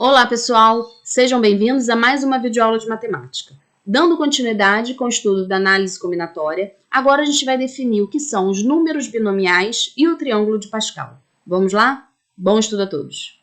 Olá, pessoal! Sejam bem-vindos a mais uma videoaula de matemática. Dando continuidade com o estudo da análise combinatória, agora a gente vai definir o que são os números binomiais e o triângulo de Pascal. Vamos lá? Bom estudo a todos!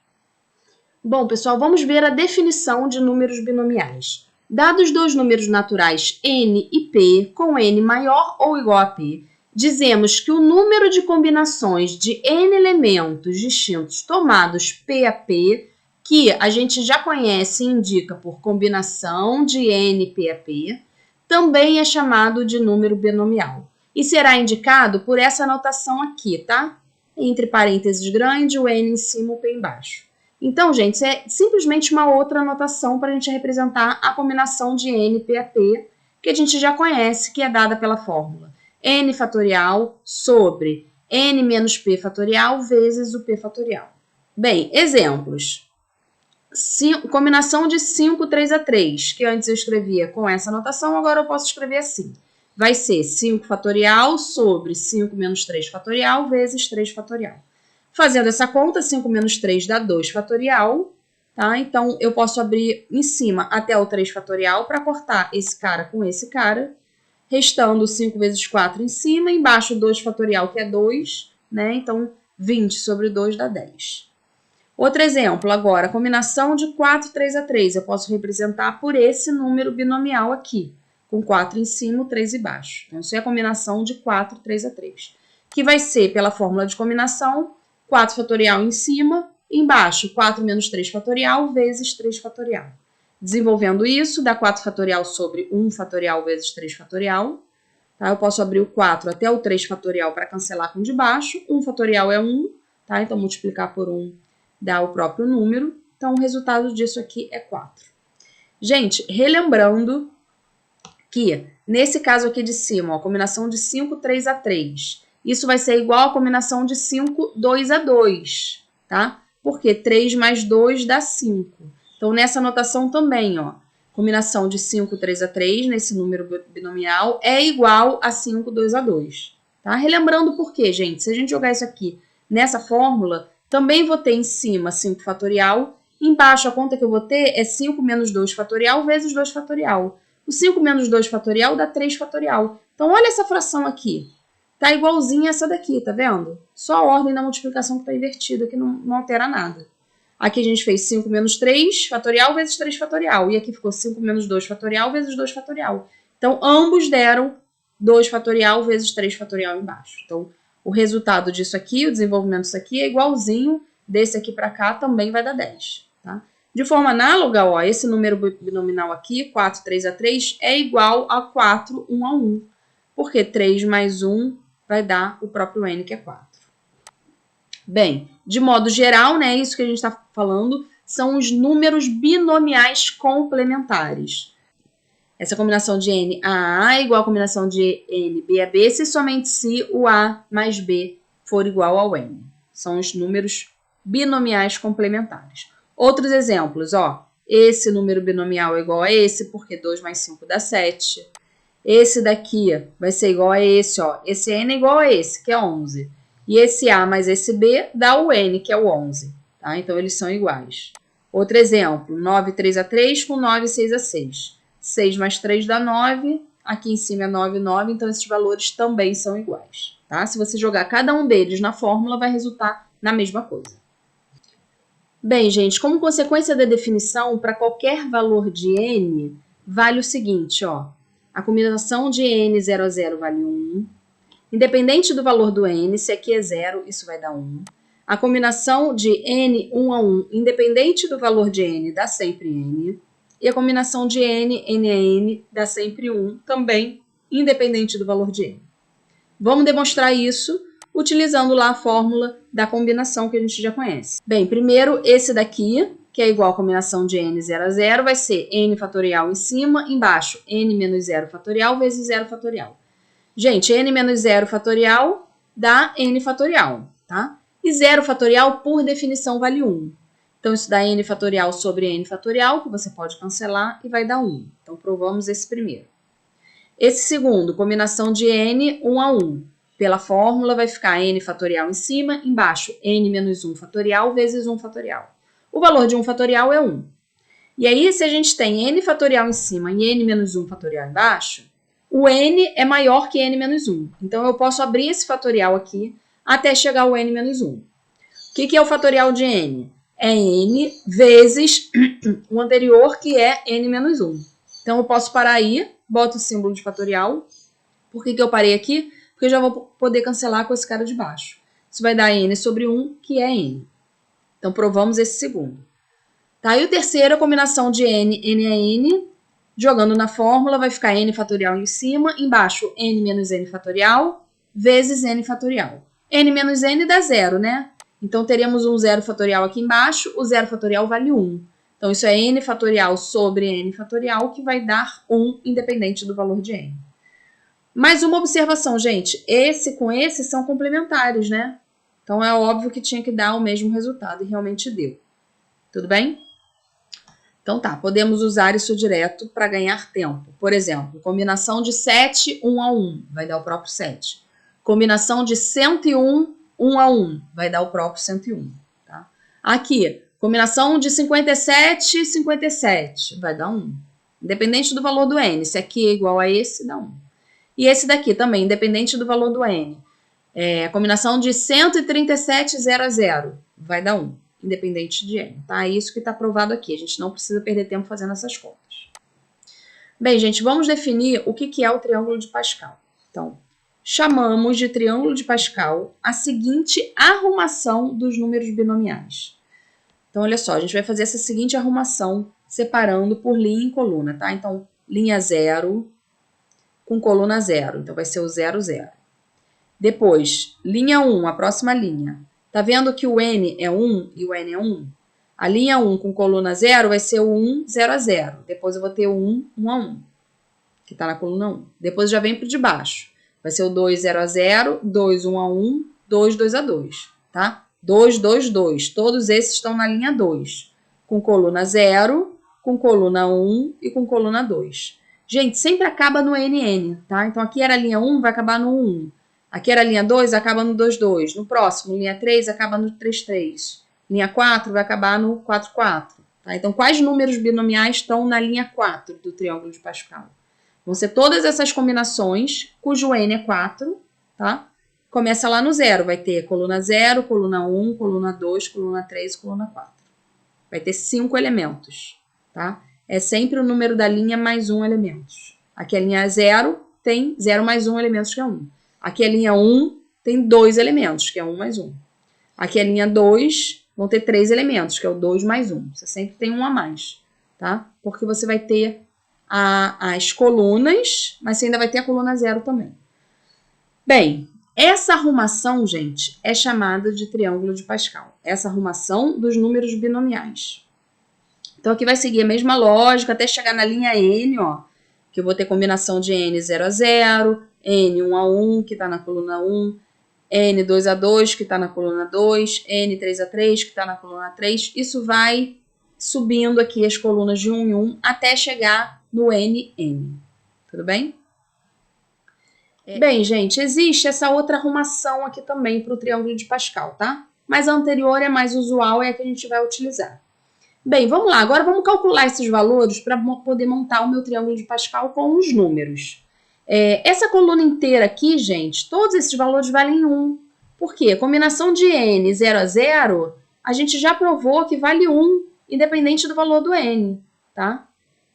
Bom, pessoal, vamos ver a definição de números binomiais. Dados dois números naturais n e p, com n maior ou igual a p, dizemos que o número de combinações de n elementos distintos tomados p a p, que a gente já conhece e indica por combinação de n p a p, também é chamado de número binomial. E será indicado por essa anotação aqui, tá? Entre parênteses grande, o n em cima, o p embaixo. Então, gente, isso é simplesmente uma outra anotação para a gente representar a combinação de n p a p, que a gente já conhece, que é dada pela fórmula n fatorial sobre n menos p fatorial vezes o p fatorial. Bem, exemplos. Combinação de 5, 3 a 3, que antes eu escrevia com essa anotação, agora eu posso escrever assim. Vai ser 5 fatorial sobre 5 menos 3 fatorial vezes 3 fatorial. Fazendo essa conta, 5 menos 3 dá 2 fatorial, tá? Então, eu posso abrir em cima até o 3 fatorial para cortar esse cara com esse cara, restando 5 vezes 4 em cima, embaixo 2 fatorial, que é 2, né? Então, 20 sobre 2 dá 10. Outro exemplo, agora, combinação de 4, 3 a 3. Eu posso representar por esse número binomial aqui, com 4 em cima, 3 embaixo. Então, isso é a combinação de 4, 3 a 3. Que vai ser, pela fórmula de combinação, 4 fatorial em cima, embaixo 4 menos 3 fatorial vezes 3 fatorial. Desenvolvendo isso, dá 4 fatorial sobre 1 fatorial vezes 3 fatorial. Tá? Eu posso abrir o 4 até o 3 fatorial para cancelar com o de baixo. 1 fatorial é 1, tá? Então multiplicar por 1 dá o próprio número. Então o resultado disso aqui é 4. Gente, relembrando que nesse caso aqui de cima, ó, a combinação de 5, 3 a 3, isso vai ser igual à combinação de 5, 2 a 2, tá? Porque 3 mais 2 dá 5. Então, nessa anotação também, ó, combinação de 5, 3 a 3, nesse número binomial, é igual a 5, 2 a 2. Tá? Relembrando por quê, gente? Se a gente jogar isso aqui nessa fórmula, também vou ter em cima 5 fatorial, embaixo a conta que eu vou ter é 5 menos 2 fatorial vezes 2 fatorial. O 5 menos 2 fatorial dá 3 fatorial. Então, olha essa fração aqui. Tá igualzinha essa daqui, tá vendo? Só a ordem da multiplicação que está invertida, que não altera nada. Aqui a gente fez 5 menos 3 fatorial vezes 3 fatorial. E aqui ficou 5 menos 2 fatorial vezes 2 fatorial. Então, ambos deram 2 fatorial vezes 3 fatorial embaixo. Então, o resultado disso aqui, o desenvolvimento disso aqui, é igualzinho desse aqui para cá, também vai dar 10. Tá? De forma análoga, ó, esse número binomial aqui, 4, 3 a 3, é igual a 4, 1 a 1. Porque 3 mais 1 vai dar o próprio n, que é 4. Bem, de modo geral, né, isso que a gente está falando são os números binomiais complementares. Essa combinação de n a a é igual à combinação de n b a b, se somente se o a mais b for igual ao n. São os números binomiais complementares. Outros exemplos, ó, esse número binomial é igual a esse, porque 2 mais 5 dá 7. Esse daqui vai ser igual a esse, ó. Esse n é igual a esse, que é 11. E esse a mais esse b dá o n, que é o 11. Tá? Então, eles são iguais. Outro exemplo, 9, 3 a 3 com 9, 6 a 6. 6 mais 3 dá 9. Aqui em cima é 9, 9. Então, esses valores também são iguais. Tá? Se você jogar cada um deles na fórmula, vai resultar na mesma coisa. Bem, gente, como consequência da definição, para qualquer valor de n, vale o seguinte, ó. A combinação de n 0 a 0 vale 1. Independente do valor do n, se aqui é 0, isso vai dar 1. A combinação de n 1 a 1, independente do valor de n, dá sempre n. E a combinação de n, n a n, dá sempre 1, também independente do valor de n. Vamos demonstrar isso utilizando lá a fórmula da combinação que a gente já conhece. Bem, primeiro esse daqui, que é igual à combinação de n 0 a 0, vai ser n fatorial em cima, embaixo n menos 0 fatorial vezes 0 fatorial. Gente, n menos 0 fatorial dá n fatorial, tá? E 0 fatorial, por definição, vale 1. Então, isso dá n fatorial sobre n fatorial, que você pode cancelar, e vai dar 1. Então, provamos esse primeiro. Esse segundo, combinação de n 1 a 1. Pela fórmula, vai ficar n fatorial em cima, embaixo n menos 1 fatorial vezes 1 fatorial. O valor de 1 fatorial é 1. E aí, se a gente tem n fatorial em cima e n menos 1 fatorial embaixo, o n é maior que n menos 1. Então, eu posso abrir esse fatorial aqui até chegar ao n menos 1. O que é o fatorial de n? É n vezes o anterior, que é n menos 1. Então, eu posso parar aí, boto o símbolo de fatorial. Por que eu parei aqui? Porque eu já vou poder cancelar com esse cara de baixo. Isso vai dar n sobre 1, que é n. Então, provamos esse segundo. Tá? E o terceiro, a combinação de n é n. Jogando na fórmula, vai ficar n fatorial em cima, embaixo n menos n fatorial, vezes n fatorial. N menos n dá 0, né? Então, teremos um 0 fatorial aqui embaixo, o 0 fatorial vale 1. Então, isso é n fatorial sobre n fatorial, que vai dar 1, independente do valor de n. Mais uma observação, gente. Esse com esse são complementares, né? Então, é óbvio que tinha que dar o mesmo resultado, e realmente deu. Tudo bem? Então tá, podemos usar isso direto para ganhar tempo. Por exemplo, combinação de 7, 1 a 1, vai dar o próprio 7. Combinação de 101, 1 a 1, vai dar o próprio 101. Tá? Aqui, combinação de 57, 57, vai dar 1. Independente do valor do n, se aqui é igual a esse, dá 1. E esse daqui também, independente do valor do n. A combinação de 137, 0 a 0, vai dar 1. Independente de n, tá? É isso que está provado aqui. A gente não precisa perder tempo fazendo essas contas. Bem, gente, vamos definir o que é o triângulo de Pascal. Então, chamamos de triângulo de Pascal a seguinte arrumação dos números binomiais. Então, olha só, a gente vai fazer essa seguinte arrumação, separando por linha e coluna, tá? Então, linha 0 com coluna 0. Então, vai ser o 0, 0. Depois, linha 1, a próxima linha. Tá vendo que o n é 1 e o n é 1? A linha 1 com coluna 0 vai ser o 1, 0 a 0. Depois eu vou ter o 1, 1 a 1, que está na coluna 1. Depois já vem para o de baixo. Vai ser o 2, 0 a 0, 2, 1 a 1, 2, 2 a 2. Tá? 2, 2, 2. Todos esses estão na linha 2. Com coluna 0, com coluna 1 e com coluna 2. Gente, sempre acaba no NN, tá? Então aqui era a linha 1, vai acabar no 1. Aqui era a linha 2, acaba no 2, 2. No próximo, linha 3, acaba no 3, 3. Linha 4 vai acabar no 4, 4. Tá? Então, quais números binomiais estão na linha 4 do triângulo de Pascal? Vão ser todas essas combinações, cujo n é 4, tá? Começa lá no 0. Vai ter coluna 0, coluna 1, coluna 2, coluna 3 e coluna 4. Vai ter 5 elementos, tá? É sempre o número da linha mais 1 elementos. Aqui a linha 0 tem 0 mais 1 elementos, que é 1. Aqui a linha 1 tem 2 elementos, que é 1 mais 1. Aqui a linha 2 vão ter 3 elementos, que é o 2 mais 1. Você sempre tem um a mais, tá? Porque você vai ter as colunas, mas você ainda vai ter a coluna 0 também. Bem, essa arrumação, gente, é chamada de triângulo de Pascal. Essa arrumação dos números binomiais. Então, aqui vai seguir a mesma lógica até chegar na linha n, ó, que eu vou ter combinação de n 0 a 0, n 1 a 1, que está na coluna 1, n 2 a 2, que está na coluna 2, n 3 a 3, que está na coluna 3. Isso vai subindo aqui as colunas de 1 em 1 até chegar no nn. Tudo bem? Bem, gente, existe essa outra arrumação aqui também para o triângulo de Pascal, tá? Mas a anterior é mais usual, é a que a gente vai utilizar. Bem, vamos lá. Agora vamos calcular esses valores para poder montar o meu triângulo de Pascal com os números. Essa coluna inteira aqui, gente, todos esses valores valem 1. Por quê? A combinação de n 0 a 0, a gente já provou que vale 1, independente do valor do n, tá?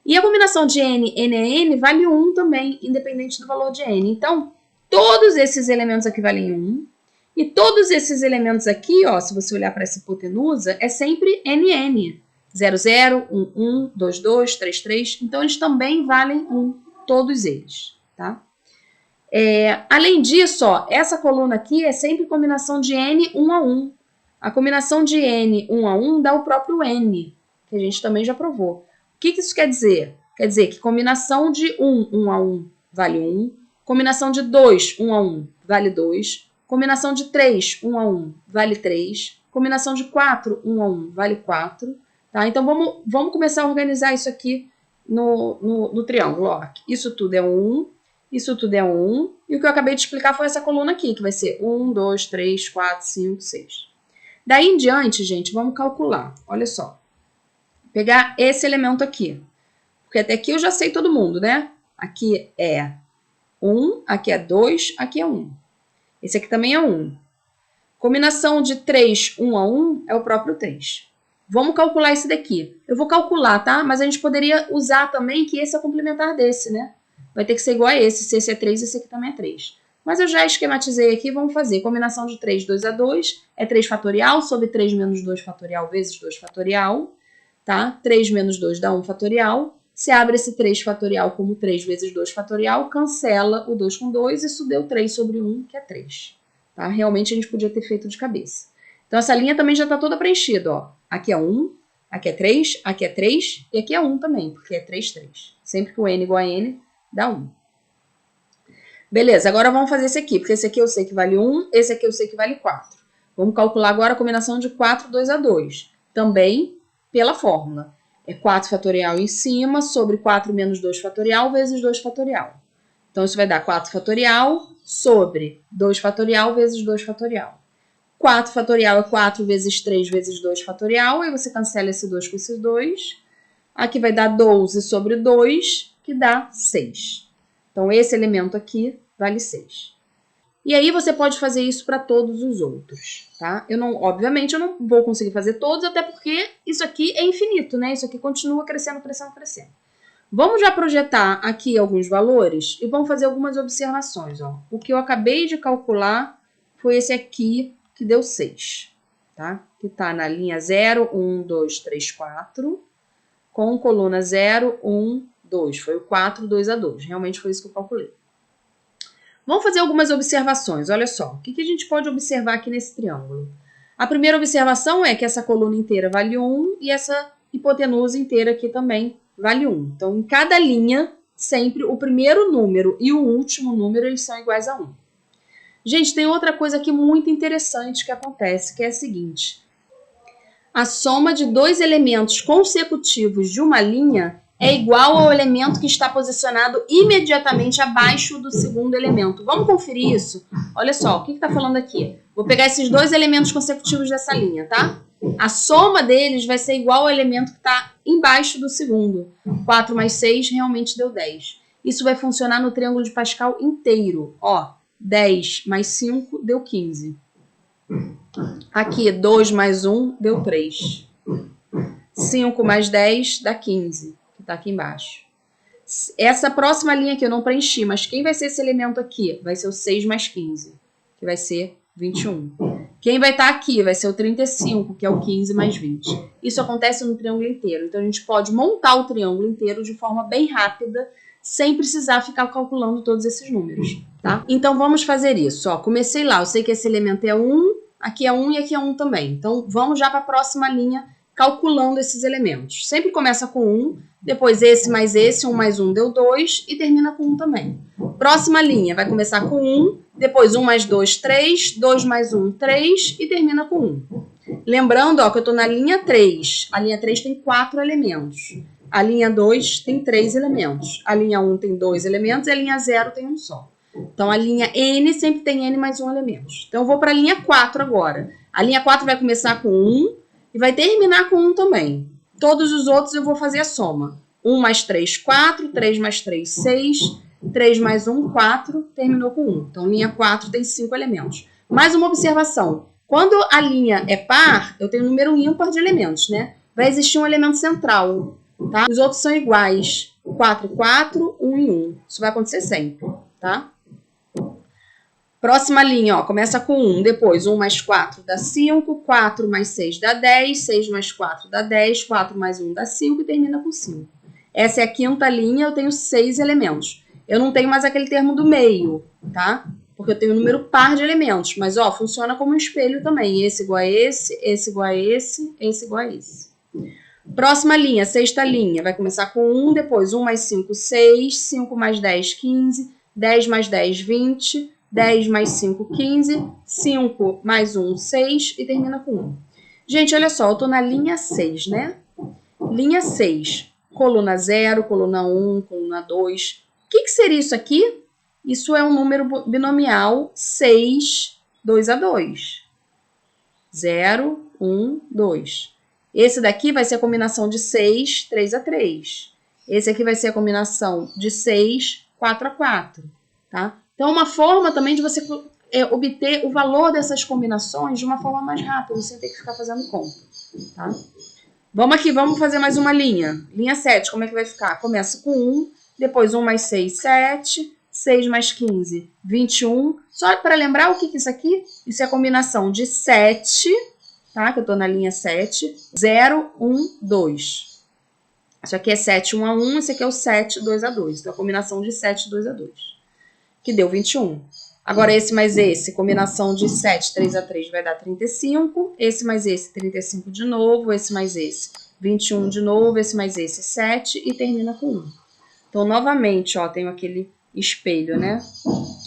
E a combinação de n é n, vale 1 também, independente do valor de n. Então, todos esses elementos aqui valem 1. E todos esses elementos aqui, ó, se você olhar para essa hipotenusa, é sempre nn. 0, 0, 1, 1, 2, 2, 3, 3. Então, eles também valem 1, todos eles, tá? Além disso, ó, essa coluna aqui é sempre combinação de n 1 a 1. A combinação de n 1 a 1 dá o próprio n, que a gente também já provou. O que isso quer dizer? Quer dizer que combinação de 1 a 1 vale 1, combinação de 2, 1 a 1 vale 2, combinação de 3, 1 a 1 vale 3, combinação de 4, 1 a 1 vale 4. Tá? Então, vamos começar a organizar isso aqui no triângulo. Ó. Isso tudo é 1, isso tudo é 1, e o que eu acabei de explicar foi essa coluna aqui, que vai ser 1, 2, 3, 4, 5, 6. Daí em diante, gente, vamos calcular. Olha só. Pegar esse elemento aqui. Porque até aqui eu já sei todo mundo, né? Aqui é 1, aqui é 2, aqui é 1. Esse aqui também é 1. Combinação de 3, 1 a 1 é o próprio 3. Vamos calcular esse daqui. Eu vou calcular, tá? Mas a gente poderia usar também que esse é complementar desse, né? Vai ter que ser igual a esse. Se esse é 3, esse aqui também é 3. Mas eu já esquematizei aqui, vamos fazer. Combinação de 3, 2 a 2 é 3 fatorial sobre 3 menos 2 fatorial vezes 2 fatorial. Tá? 3 menos 2 dá 1 fatorial. Se abre esse 3 fatorial como 3 vezes 2 fatorial, cancela o 2 com 2, isso deu 3 sobre 1, que é 3. Tá? Realmente a gente podia ter feito de cabeça. Então essa linha também já está toda preenchida. Ó. Aqui é 1, aqui é 3 e aqui é 1 também, porque é 3, 3. Sempre que o n igual a n, dá 1. Beleza, agora vamos fazer esse aqui, porque esse aqui eu sei que vale 1, esse aqui eu sei que vale 4. Vamos calcular agora a combinação de 4, 2 a 2. Também pela fórmula. É 4 fatorial em cima sobre 4 menos 2 fatorial vezes 2 fatorial. Então, isso vai dar 4 fatorial sobre 2 fatorial vezes 2 fatorial. 4 fatorial é 4 vezes 3 vezes 2 fatorial. Aí você cancela esse 2 com esses 2. Aqui vai dar 12 sobre 2, que dá 6. Então, esse elemento aqui vale 6. E aí você pode fazer isso para todos os outros, tá? Obviamente, eu não vou conseguir fazer todos, até porque isso aqui é infinito, né? Isso aqui continua crescendo, crescendo, crescendo. Vamos já projetar aqui alguns valores e vamos fazer algumas observações, ó. O que eu acabei de calcular foi esse aqui, que deu 6, tá? Que tá na linha 0, 1, 2, 3, 4, com coluna 0, 1, 2. Foi o 4, 2 a 2. Realmente foi isso que eu calculei. Vamos fazer algumas observações. Olha só, o que a gente pode observar aqui nesse triângulo? A primeira observação é que essa coluna inteira vale 1 e essa hipotenusa inteira aqui também vale 1. Então, em cada linha, sempre o primeiro número e o último número eles são iguais a 1. Gente, tem outra coisa aqui muito interessante que acontece, que é a seguinte. A soma de dois elementos consecutivos de uma linha é igual ao elemento que está posicionado imediatamente abaixo do segundo elemento. Vamos conferir isso? Olha só, o que está falando aqui? Vou pegar esses dois elementos consecutivos dessa linha, tá? A soma deles vai ser igual ao elemento que está embaixo do segundo. 4 mais 6 realmente deu 10. Isso vai funcionar no triângulo de Pascal inteiro. Ó, 10 mais 5 deu 15. Aqui, 2 mais 1 deu 3. 5 mais 10 dá 15. Tá aqui embaixo. Essa próxima linha aqui eu não preenchi, mas quem vai ser esse elemento aqui? Vai ser o 6 mais 15, que vai ser 21. Quem vai estar aqui vai ser o 35, que é o 15 mais 20. Isso acontece no triângulo inteiro. Então, a gente pode montar o triângulo inteiro de forma bem rápida, sem precisar ficar calculando todos esses números, tá? Então, vamos fazer isso. Ó, comecei lá, eu sei que esse elemento é 1, aqui é 1 e aqui é 1 também. Então, vamos já para a próxima linha, calculando esses elementos. Sempre começa com 1, depois esse mais esse, 1 mais 1 deu 2 e termina com 1 também. Próxima linha vai começar com 1, depois 1 mais 2, 3, 2 mais 1, 3 e termina com 1. Lembrando, ó, que eu estou na linha 3. A linha 3 tem 4 elementos. A linha 2 tem 3 elementos. A linha 1 tem 2 elementos e a linha 0 tem um só. Então, a linha N sempre tem N mais 1 elementos. Então, eu vou para a linha 4 agora. A linha 4 vai começar com 1 e vai terminar com 1 também. Todos os outros eu vou fazer a soma. 1 mais 3, 4. 3 mais 3, 6. 3 mais 1, 4. Terminou com 1. Então, linha 4 tem 5 elementos. Mais uma observação. Quando a linha é par, eu tenho um número ímpar de elementos, né? Vai existir um elemento central, tá? Os outros são iguais. 4 e 4, 1 e 1. Isso vai acontecer sempre, tá? Próxima linha, ó, começa com 1, depois 1 mais 4 dá 5, 4 mais 6 dá 10, 6 mais 4 dá 10, 4 mais 1 dá 5 e termina com 5. Essa é a quinta linha, eu tenho 6 elementos. Eu não tenho mais aquele termo do meio, tá? Porque eu tenho um número par de elementos, mas ó, funciona como um espelho também. Esse igual a esse igual a esse igual a esse. Próxima linha, sexta linha, vai começar com 1, depois 1 mais 5, 6, 5 mais 10, 15, 10 mais 10, 20, 10 mais 5, 15, 5 mais 1, 6 e termina com 1. Gente, olha só, eu tô na linha 6, né? Linha 6, coluna 0, coluna 1, coluna 2. O que seria isso aqui? Isso é um número binomial 6, 2 a 2. 0, 1, 2. Esse daqui vai ser a combinação de 6, 3 a 3. Esse aqui vai ser a combinação de 6, 4 a 4. Tá? Então, uma forma também de você obter o valor dessas combinações de uma forma mais rápida, sem ter que ficar fazendo conta. Tá? Vamos aqui, vamos fazer mais uma linha. Linha 7, como é que vai ficar? Começa com 1, depois 1 mais 6, 7, 6 mais 15, 21. Só para lembrar o que é isso aqui? Isso é a combinação de 7, tá? Que eu estou na linha 7, 0, 1, 2. Isso aqui é 7, 1 a 1, esse aqui é o 7, 2 a 2. Então, a combinação de 7, 2 a 2. Que deu 21. Agora, esse mais esse, combinação de 7, 3 a 3 vai dar 35. Esse mais esse, 35 de novo. Esse mais esse, 21 de novo. Esse mais esse, 7. E termina com 1. Então, novamente, ó, tenho aquele espelho, né?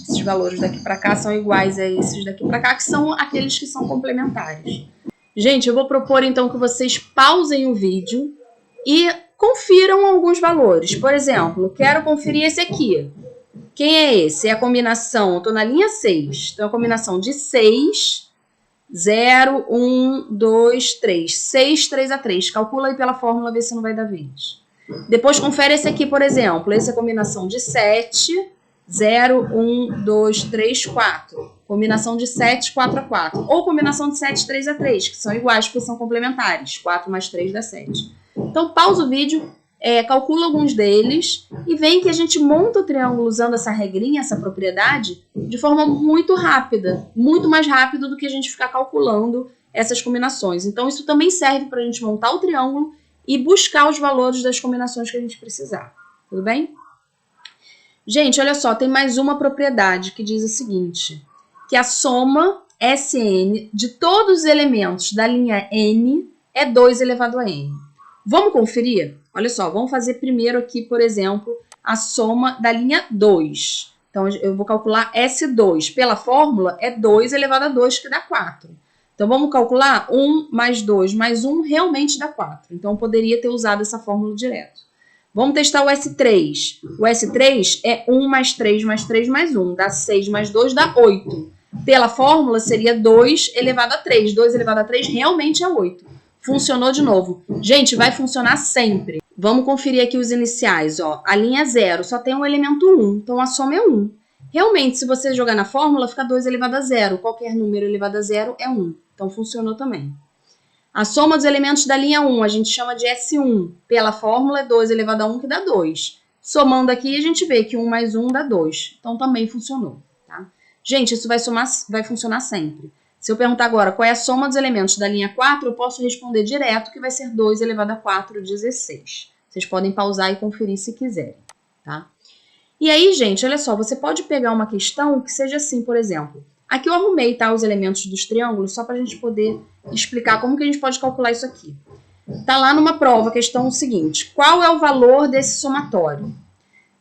Esses valores daqui para cá são iguais a esses daqui para cá, que são aqueles que são complementares. Gente, eu vou propor, então, que vocês pausem o vídeo e confiram alguns valores. Por exemplo, quero conferir esse aqui. Quem é esse? É a combinação, eu estou na linha 6. Então, é a combinação de 6, 0, 1, 2, 3. 6, 3 a 3. Calcula aí pela fórmula, vê se não vai dar 20. Depois, confere esse aqui, por exemplo. Essa é a combinação de 7, 0, 1, 2, 3, 4. Combinação de 7, 4 a 4. Ou combinação de 7, 3 a 3, que são iguais porque são complementares. 4 mais 3 dá 7. Então, pausa o vídeo. Calcula alguns deles e vem que a gente monta o triângulo usando essa regrinha, essa propriedade, de forma muito rápida, muito mais rápido do que a gente ficar calculando essas combinações. Então, isso também serve para a gente montar o triângulo e buscar os valores das combinações que a gente precisar. Tudo bem? Gente, olha só, tem mais uma propriedade que diz o seguinte, que a soma Sn de todos os elementos da linha n é 2 elevado a n. Vamos conferir? Olha só, vamos fazer primeiro aqui, por exemplo, a soma da linha 2. Então, eu vou calcular S2. Pela fórmula, é 2 elevado a 2, que dá 4. Então, vamos calcular 1 mais 2 mais 1 realmente dá 4. Então, eu poderia ter usado essa fórmula direto. Vamos testar o S3. O S3 é 1 mais 3 mais 3 mais 1. Dá 6 mais 2 dá 8. Pela fórmula, seria 2 elevado a 3. 2 elevado a 3 realmente é 8. Funcionou de novo. Gente, vai funcionar sempre. Vamos conferir aqui os iniciais. Ó. A linha 0 só tem um elemento 1, então a soma é 1. Realmente, se você jogar na fórmula, fica 2 elevado a 0. Qualquer número elevado a 0 é 1. Então, funcionou também. A soma dos elementos da linha 1 a gente chama de S1. Pela fórmula, é 2 elevado a 1, que dá 2. Somando aqui, a gente vê que 1 mais 1 dá 2. Então, também funcionou. Tá? Gente, isso vai funcionar sempre. Se eu perguntar agora qual é a soma dos elementos da linha 4, eu posso responder direto que vai ser 2 elevado a 4, 16. Vocês podem pausar e conferir se quiserem, tá? E aí, gente, olha só, você pode pegar uma questão que seja assim, por exemplo. Aqui eu arrumei, tá, os elementos dos triângulos só para a gente poder explicar como que a gente pode calcular isso aqui. Tá lá numa prova, questão seguinte. Qual é o valor desse somatório?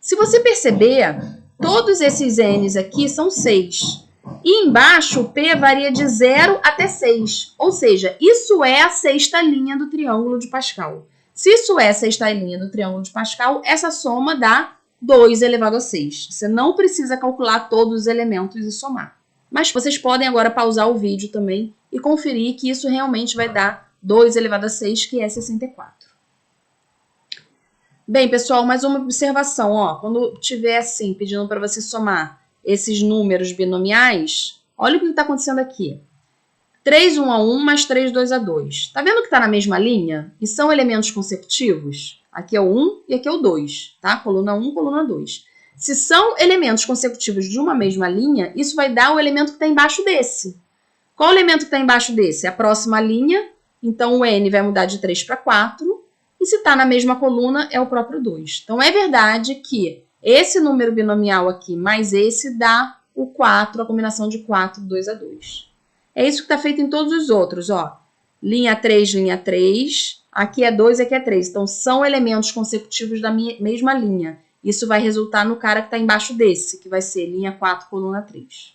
Se você perceber, todos esses n's aqui são 6. E embaixo, o P varia de 0 até 6. Ou seja, isso é a sexta linha do triângulo de Pascal. Se isso é a sexta linha do triângulo de Pascal, essa soma dá 2 elevado a 6. Você não precisa calcular todos os elementos e somar. Mas vocês podem agora pausar o vídeo também e conferir que isso realmente vai dar 2 elevado a 6, que é 64. Bem, pessoal, mais uma observação. Ó, quando tiver assim, pedindo para você somar esses números binomiais, olha o que está acontecendo aqui. 3, 1 a 1 mais 3, 2 a 2. Tá vendo que está na mesma linha? E são elementos consecutivos? Aqui é o 1 e aqui é o 2, tá? Coluna 1, coluna 2. Se são elementos consecutivos de uma mesma linha, isso vai dar o elemento que está embaixo desse. Qual o elemento que está embaixo desse? É a próxima linha, então o n vai mudar de 3 para 4. E se está na mesma coluna, é o próprio 2. Então, é verdade que esse número binomial aqui mais esse dá o 4, a combinação de 4, 2 a 2. É isso que está feito em todos os outros, ó. Linha 3, linha 3. Aqui é 2, aqui é 3. Então, são elementos consecutivos da mesma linha. Isso vai resultar no cara que está embaixo desse, que vai ser linha 4, coluna 3.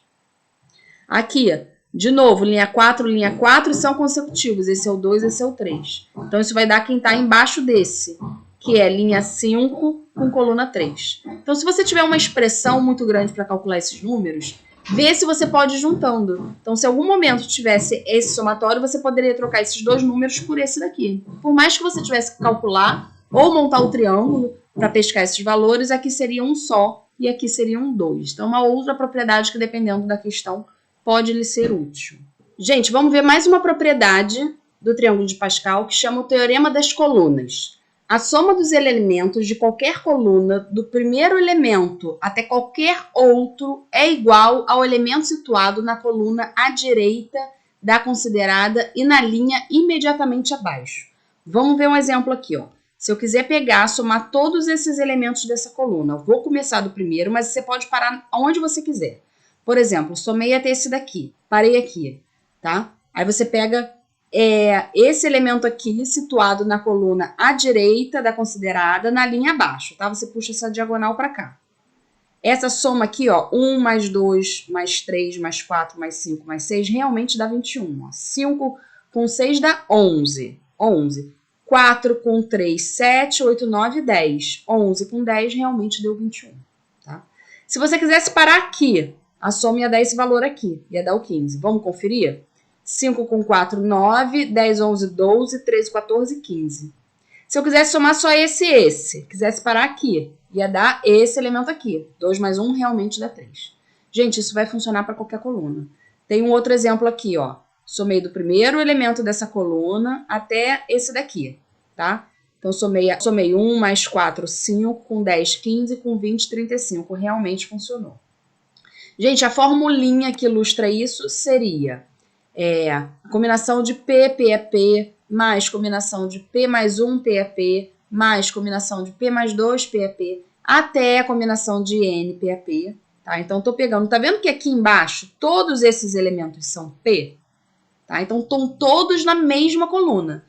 Aqui, de novo, linha 4, e são consecutivos. Esse é o 2, esse é o 3. Então, isso vai dar quem está embaixo desse, que é linha 5 com coluna 3. Então, se você tiver uma expressão muito grande para calcular esses números, Vê se você pode ir juntando. Então, se em algum momento tivesse esse somatório, você poderia trocar esses dois números por esse daqui. Por mais que você tivesse que calcular ou montar o triângulo para pescar esses valores, aqui seria um só e aqui seriam dois. Então, uma outra propriedade que, dependendo da questão, pode lhe ser útil. Gente, vamos ver mais uma propriedade do triângulo de Pascal, que chama o teorema das colunas. A soma dos elementos de qualquer coluna, do primeiro elemento até qualquer outro, é igual ao elemento situado na coluna à direita da considerada e na linha imediatamente abaixo. Vamos ver um exemplo aqui, ó. Se eu quiser pegar, somar todos esses elementos dessa coluna, eu vou começar do primeiro, mas você pode parar onde você quiser. Por exemplo, somei até esse daqui, parei aqui, tá? Aí você pega esse elemento aqui situado na coluna à direita da considerada, na linha abaixo, tá? Você puxa essa diagonal para cá. Essa soma aqui, ó, 1 mais 2 mais 3 mais 4 mais 5 mais 6, realmente dá 21. Ó. 5 com 6 dá 11. 11. 4 com 3, 7, 8, 9, 10. 11 com 10 realmente deu 21. Tá? Se você quisesse parar aqui, a soma ia dar esse valor aqui, ia dar o 15. Vamos conferir? 5 com 4, 9, 10, 11, 12, 13, 14, 15. Se eu quisesse somar só esse, quisesse parar aqui, ia dar esse elemento aqui. 2 mais 1 realmente dá 3. Gente, isso vai funcionar para qualquer coluna. Tem um outro exemplo aqui, ó. Somei do primeiro elemento dessa coluna até esse daqui, tá? Então, somei 1 mais 4, 5, com 10, 15, com 20, 35. Realmente funcionou. Gente, a formulinha que ilustra isso seria a combinação de P, P é P, mais combinação de P mais 1, P é P, mais combinação de P mais 2, P é P, até a combinação de N, P é P. Tá? Então, estou pegando, tá vendo que aqui embaixo todos esses elementos são P? Tá? Então, estão todos na mesma coluna.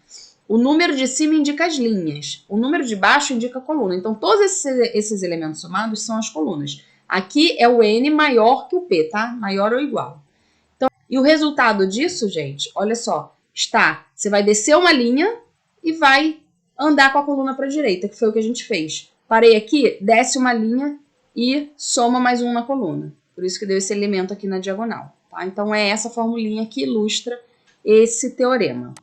O número de cima indica as linhas, o número de baixo indica a coluna. Então, todos esses elementos somados são as colunas. Aqui é o N maior que o P, tá? Maior ou igual. E o resultado disso, gente, olha só, você vai descer uma linha e vai andar com a coluna para a direita, que foi o que a gente fez. Parei aqui, desce uma linha e soma mais um na coluna. Por isso que deu esse elemento aqui na diagonal. Tá? Então, é essa formulinha que ilustra esse teorema.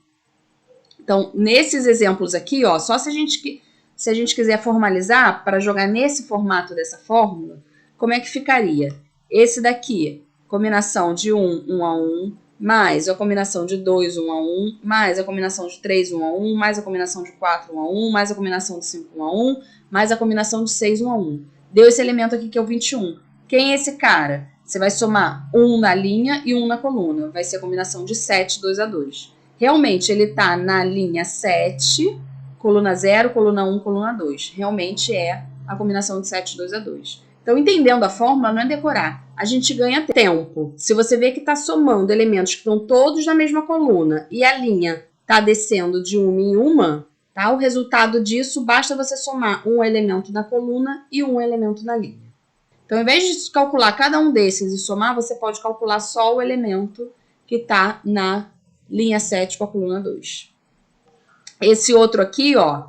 Então, nesses exemplos aqui, ó, só se a gente quiser formalizar para jogar nesse formato dessa fórmula, como é que ficaria? Esse daqui, combinação de 1, 1 a 1, mais a combinação de 2, 1 a 1, mais a combinação de 3, 1 a 1, mais a combinação de 4, 1 a 1, mais a combinação de 5, 1 a 1, mais a combinação de 6, 1 a 1. Deu esse elemento aqui que é o 21. Quem é esse cara? Você vai somar 1 na linha e 1 na coluna. Vai ser a combinação de 7, 2 a 2. Realmente, ele está na linha 7, coluna 0, coluna 1, coluna 2. Realmente é a combinação de 7, 2 a 2. Então, entendendo a fórmula, não é decorar. A gente ganha tempo. Se você vê que está somando elementos que estão todos na mesma coluna e a linha está descendo de uma em uma, tá? O resultado disso, basta você somar um elemento na coluna e um elemento na linha. Então, ao invés de calcular cada um desses e somar, você pode calcular só o elemento que está na linha 7 com a coluna 2. Esse outro aqui, ó,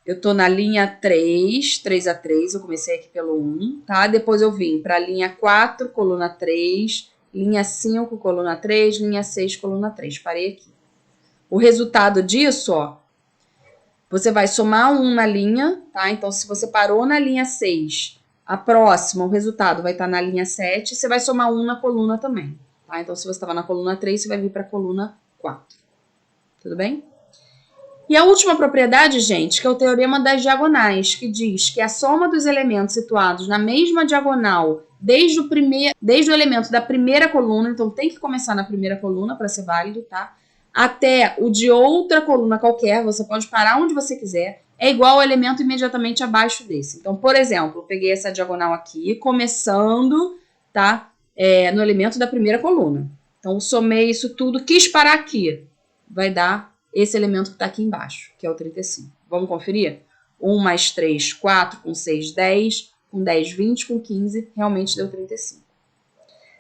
eu tô na linha 3, 3 a 3, eu comecei aqui pelo 1, tá? Depois eu vim para a linha 4, coluna 3, linha 5, coluna 3, linha 6, coluna 3. Parei aqui. O resultado disso, ó, você vai somar 1 na linha, tá? Então, se você parou na linha 6, a próxima, o resultado vai estar na linha 7, você vai somar 1 na coluna também, tá? Então, se você estava na coluna 3, você vai vir para a coluna 4. Tudo bem? E a última propriedade, gente, que é o teorema das diagonais, que diz que a soma dos elementos situados na mesma diagonal desde o elemento da primeira coluna, então tem que começar na primeira coluna para ser válido, tá? Até o de outra coluna qualquer, você pode parar onde você quiser, é igual ao elemento imediatamente abaixo desse. Então, por exemplo, eu peguei essa diagonal aqui, começando, tá? No elemento da primeira coluna. Então, somei isso tudo, quis parar aqui, vai dar esse elemento que está aqui embaixo, que é o 35. Vamos conferir? 1 mais 3, 4, com 6, 10, com 10, 20, com 15, realmente deu 35.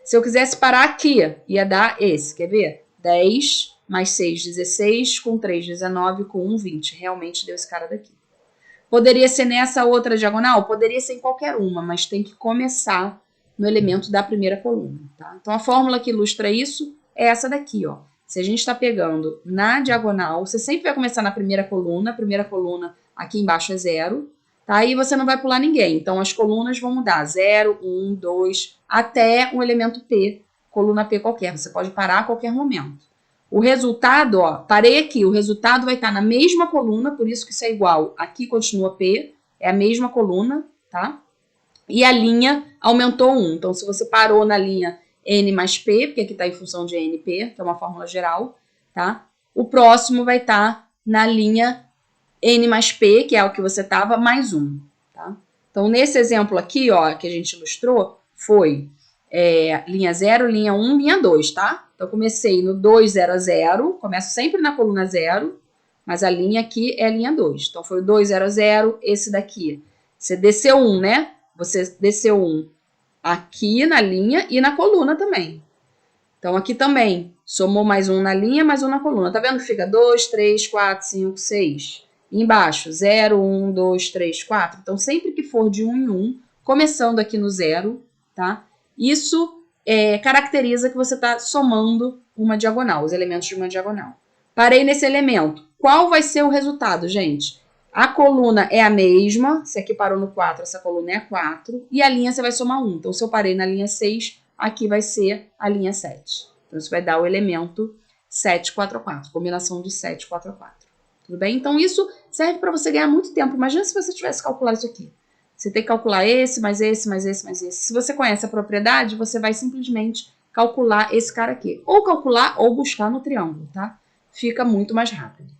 Se eu quisesse parar aqui, ia dar esse, quer ver? 10 mais 6, 16, com 3, 19, com 1, 20. Realmente deu esse cara daqui. Poderia ser nessa outra diagonal? Poderia ser em qualquer uma, mas tem que começar no elemento da primeira coluna, tá? Então, a fórmula que ilustra isso é essa daqui, ó. Se a gente está pegando na diagonal, você sempre vai começar na primeira coluna. A primeira coluna aqui embaixo é 0, tá? Aí você não vai pular ninguém. Então, as colunas vão mudar 0, 1, 2, até um elemento P, coluna P qualquer. Você pode parar a qualquer momento. O resultado, ó, parei aqui. O resultado vai estar na mesma coluna, por isso que isso é igual. Aqui continua P, é a mesma coluna, tá? E a linha aumentou 1. Então, se você parou na linha N mais P, porque aqui está em função de NP, que é uma fórmula geral, tá? O próximo vai estar na linha N mais P, que é o que você estava, mais 1, tá? Então, nesse exemplo aqui, ó, que a gente ilustrou, foi linha 0, linha 1, linha 2, tá? Então, comecei no 2, 0, 0, começo sempre na coluna 0, mas a linha aqui é a linha 2. Então, foi o 2, 0, 0, esse daqui. Você desceu 1, né? Você desceu 1 aqui na linha e na coluna também. Então, aqui também, somou mais 1 na linha, mais 1 na coluna. Tá vendo que fica 2, 3, 4, 5, 6. E embaixo, 0, 1, 2, 3, 4. Então, sempre que for de 1 em 1, começando aqui no 0, tá? Isso caracteriza que você está somando uma diagonal, os elementos de uma diagonal. Parei nesse elemento. Qual vai ser o resultado, gente? A coluna é a mesma, se aqui parou no 4, essa coluna é a 4, e a linha você vai somar 1. Então, se eu parei na linha 6, aqui vai ser a linha 7. Então, isso vai dar o elemento 7, 4, 4, combinação de 7, 4, 4. Tudo bem? Então, isso serve para você ganhar muito tempo. Imagina se você tivesse que calcular isso aqui. Você tem que calcular esse, mais esse, mais esse, mais esse. Se você conhece a propriedade, você vai simplesmente calcular esse cara aqui. Ou calcular ou buscar no triângulo, tá? Fica muito mais rápido.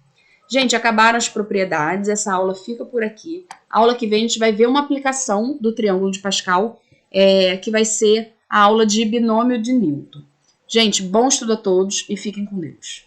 Gente, acabaram as propriedades, essa aula fica por aqui. A aula que vem a gente vai ver uma aplicação do triângulo de Pascal, que vai ser a aula de binômio de Newton. Gente, bom estudo a todos e fiquem com Deus.